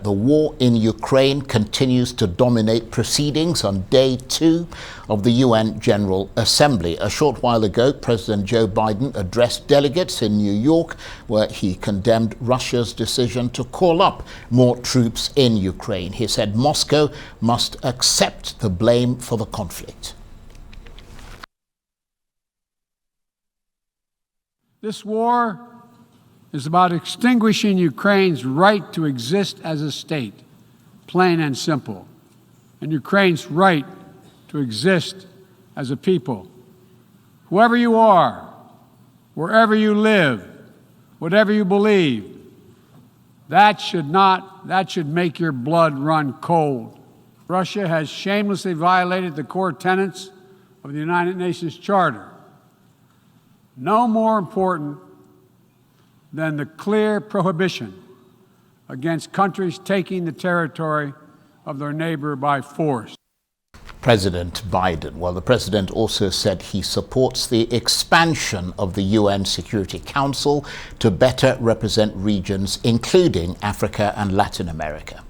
the war in Ukraine continues to dominate proceedings on day 2 of the UN General Assembly. A short while ago, President Joe Biden addressed delegates in New York, where he condemned Russia's decision to call up more troops in Ukraine. He said Moscow must accept the blame for the conflict. This war is about extinguishing Ukraine's right to exist as a state, plain and simple, and Ukraine's right to exist as a people. Whoever you are, wherever you live, whatever you believe, that should make your blood run cold. Russia has shamelessly violated the core tenets of the United Nations Charter. No more important than the clear prohibition against countries taking the territory of their neighbor by force. President Biden. Well, the president also said he supports the expansion of the UN Security Council to better represent regions including Africa and Latin America.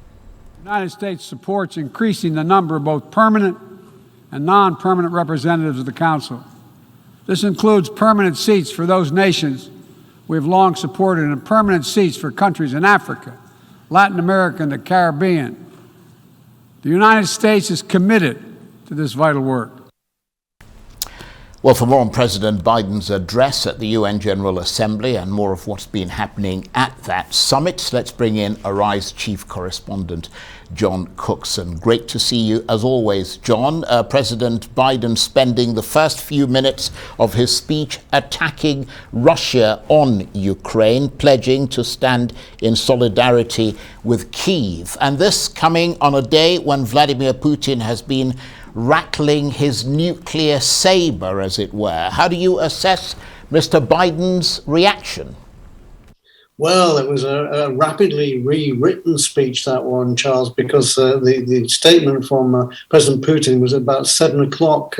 The United States supports increasing the number of both permanent and non-permanent representatives of the Council. This includes permanent seats for those nations we have long supported and permanent seats for countries in Africa, Latin America, and the Caribbean. The United States is committed to this vital work. Well, for more on President Biden's address at the UN General Assembly and more of what's been happening at that summit, let's bring in Arise Chief Correspondent John Cookson. Great to see you as always, John. President Biden spending the first few minutes of his speech attacking Russia on Ukraine, pledging to stand in solidarity with Kyiv. And this coming on a day when Vladimir Putin has been rattling his nuclear saber, as it were. How do you assess Mr. Biden's reaction? Well, it was a rapidly rewritten speech, that one, Charles, because the statement from President Putin was about 7 o'clock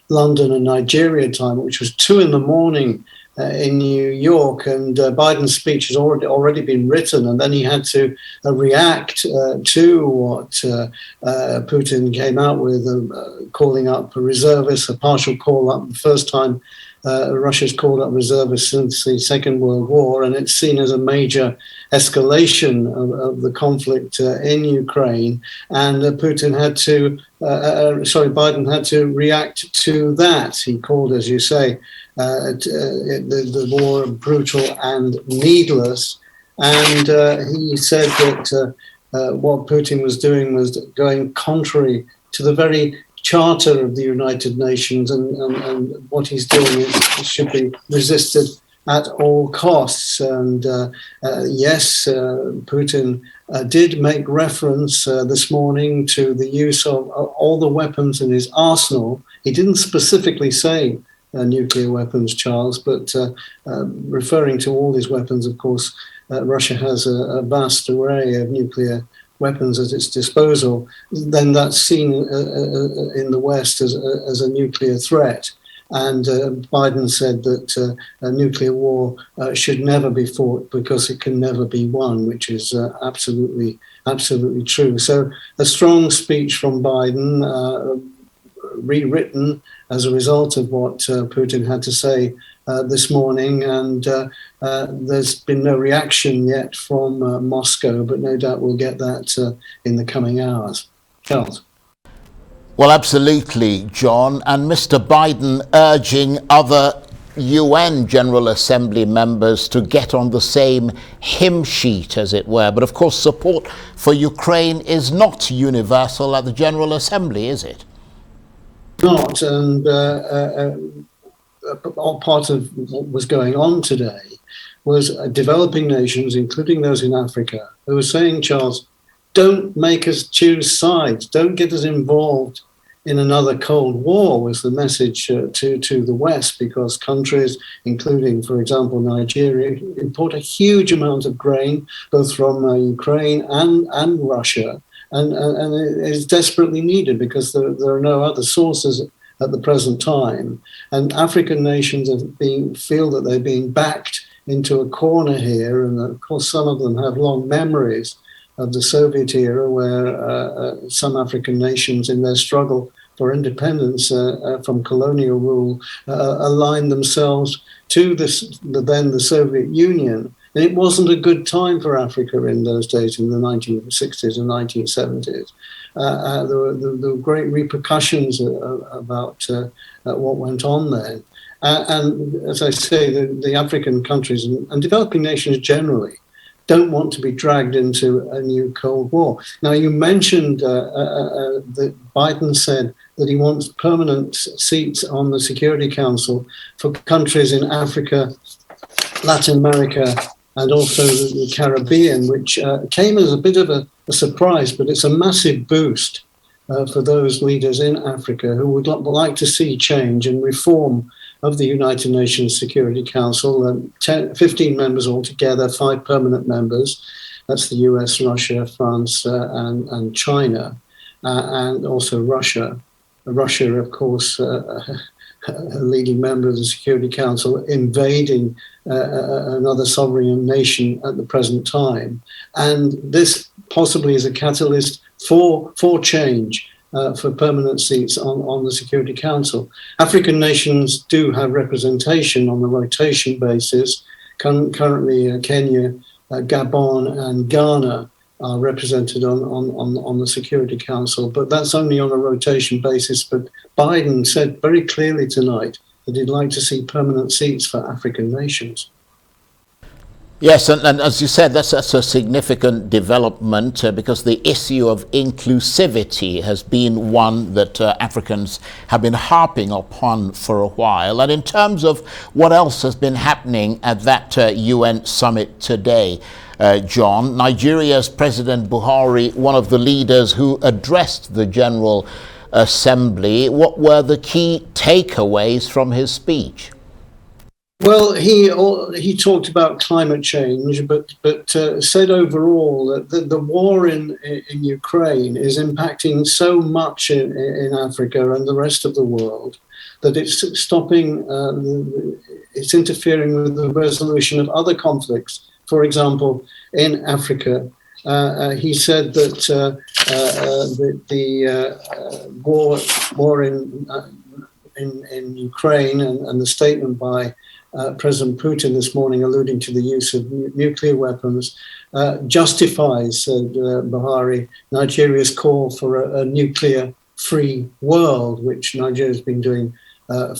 London and Nigeria time, which was 2 in the morning in New York, and Biden's speech has already been written, and then he had to react to what Putin came out with, calling up reservists, a partial call up, the first time Russia's called up reservists since the Second World War, and it's seen as a major escalation of the conflict in Ukraine, and Biden had to react to that. He called, as you say, the war brutal and needless, and he said that what Putin was doing was going contrary to the very Charter of the United Nations, and what he's doing should be resisted at all costs. And yes, Putin did make reference this morning to the use of all the weapons in his arsenal. He didn't specifically say nuclear weapons, Charles, but referring to all these weapons, of course, Russia has a vast array of nuclear weapons at its disposal. Then that's seen in the West as a nuclear threat. And Biden said that a nuclear war should never be fought because it can never be won, which is absolutely true. So a strong speech from Biden, rewritten as a result of what Putin had to say this morning, and there's been no reaction yet from Moscow, but no doubt we'll get that in the coming hours. Charles. Well, absolutely, John. And Mr. Biden urging other UN General Assembly members to get on the same hymn sheet, as it were. But of course, support for Ukraine is not universal at the General Assembly, is it? Not, and part of what was going on today was developing nations, including those in Africa, who were saying, Charles, don't make us choose sides, don't get us involved in another Cold War, was the message to the West, because countries, including, for example, Nigeria, import a huge amount of grain, both from Ukraine and Russia, and it is desperately needed because there are no other sources at the present time. And African nations feel that they're being backed into a corner here, and of course some of them have long memories the Soviet era, where some African nations, in their struggle for independence from colonial rule, aligned themselves to the Soviet Union. And it wasn't a good time for Africa in those days, in the 1960s and 1970s. There were great repercussions about what went on then. And as I say, the African countries and developing nations generally don't want to be dragged into a new Cold War. Now, you mentioned that Biden said that he wants permanent seats on the Security Council for countries in Africa, Latin America, and also the Caribbean, which came as a bit of a surprise, but it's a massive boost for those leaders in Africa who would like to see change and reform of the United Nations Security Council. 15 members altogether, 5 permanent members. That's the US, Russia, France, and China, and also Russia. Russia, of course, a leading member of the Security Council, invading another sovereign nation at the present time. And this possibly is a catalyst for change, for permanent seats on the Security Council. African nations do have representation on a rotation basis. Currently, Kenya, Gabon, and Ghana are represented on the Security Council, but that's only on a rotation basis. But Biden said very clearly tonight that he'd like to see permanent seats for African nations. Yes, and as you said, that's a significant development because the issue of inclusivity has been one that Africans have been harping upon for a while. And in terms of what else has been happening at that UN summit today, John, Nigeria's President Buhari, one of the leaders who addressed the General Assembly, what were the key takeaways from his speech? Well, he talked about climate change, but said overall that the war in Ukraine is impacting so much in Africa and the rest of the world that it's stopping, it's interfering with the resolution of other conflicts. For example, in Africa, he said that the war in Ukraine and the statement by President Putin this morning alluding to the use of nuclear weapons justifies, said Buhari, Nigeria's call for a nuclear-free world, which Nigeria has been doing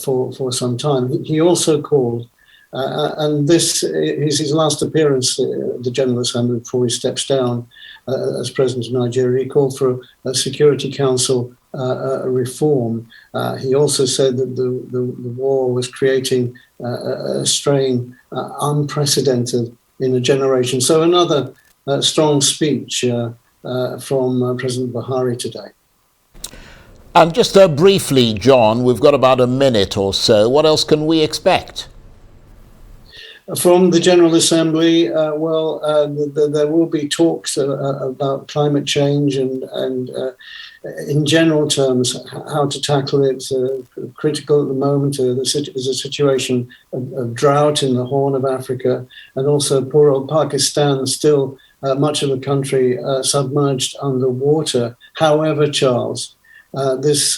for some time. He also called, and this is his last appearance at the General Assembly before he steps down as President of Nigeria, he called for a Security Council reform. He also said that the war was creating a strain unprecedented in a generation. So another strong speech from President Buhari today. And just briefly, John, we've got about a minute or so. What else can we expect? From the General Assembly, there will be talks about climate change and in general terms, how to tackle it. Critical at the moment is a situation of drought in the Horn of Africa, and also poor old Pakistan, still much of the country submerged underwater. However, Charles, this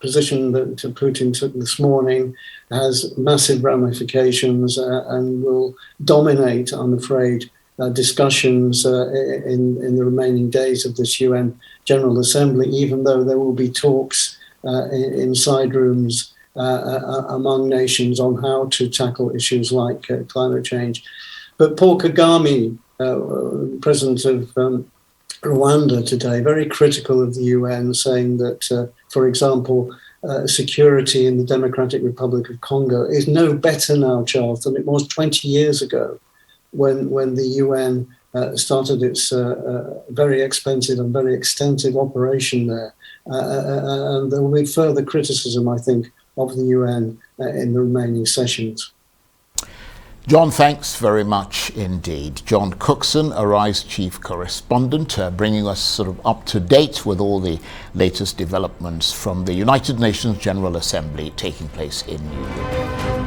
position that Putin took this morning has massive ramifications and will dominate, I'm afraid, discussions in the remaining days of this UN General Assembly, even though there will be talks in side rooms among nations on how to tackle issues like climate change. But Paul Kagame, President of Rwanda today, very critical of the UN, saying that, for example, security in the Democratic Republic of Congo is no better now, Charles, than it was 20 years ago when the UN started its very expensive and very extensive operation there. And there will be further criticism, I think, of the UN in the remaining sessions. John, thanks very much indeed. John Cookson, Arise Chief Correspondent, bringing us sort of up to date with all the latest developments from the United Nations General Assembly taking place in New York.